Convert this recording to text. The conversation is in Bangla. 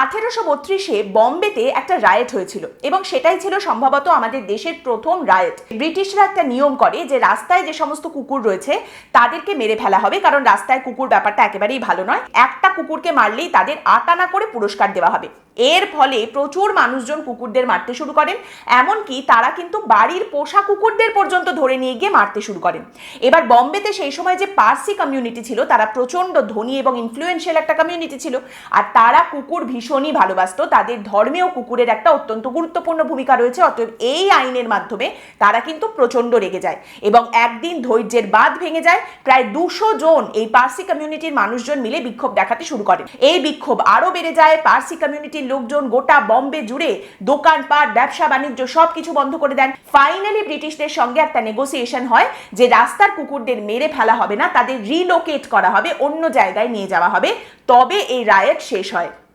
1832-এ বম্বেতে একটা রায়েট হয়েছিল এবং সেটাই ছিল সম্ভবত আমাদের দেশের প্রথম রায়েট। ব্রিটিশরা একটা নিয়ম করে যে রাস্তায় যে সমস্ত কুকুর রয়েছে তাদেরকে মেরে ফেলা হবে, কারণ রাস্তায় কুকুর ব্যাপারটা একেবারেই ভালো নয়। একটা কুকুরকে মারলেই তাদের 8 আনা করে পুরস্কার দেওয়া হবে। এর ফলে প্রচুর মানুষজন কুকুরদের মারতে শুরু করেন, এমনকি তারা কিন্তু বাড়ির পোষা কুকুরদের পর্যন্ত ধরে নিয়ে গিয়ে মারতে শুরু করেন। এবার বম্বেতে সেই সময় যে পার্সি কমিউনিটি ছিল তারা প্রচন্ড ধনী এবং ইনফ্লুয়েন্সিয়াল একটা কমিউনিটি ছিল, আর তারা কুকুর ভীষণই ভালোবাসতো। তাদের ধর্মেও কুকুরের একটা অত্যন্ত গুরুত্বপূর্ণ ভূমিকা রয়েছে। অতএব এই আইনের মাধ্যমে তারা কিন্তু প্রচন্ড রেগে যায় এবং একদিন ধৈর্যের বাঁধ ভেঙে যায়। প্রায় 200 জন এই পার্সি কমিউনিটির মানুষজন মিলে বিক্ষোভ দেখাতে শুরু করেন। এই বিক্ষোভ আরো বেড়ে যায়। পার্সি কমিউনিটির লোকজন গোটা বম্বে জুড়ে দোকানপাট, ব্যবসা বাণিজ্য সবকিছু বন্ধ করে দেন। ফাইনালি ব্রিটিশদের সঙ্গে একটা নেগোসিয়েশন হয় যে রাস্তার কুকুরদের মেরে ফেলা হবে না, তাদের রিলোকেট করা হবে, অন্য জায়গায় নিয়ে যাওয়া হবে। তবে এই রায়েট শেষ হয়।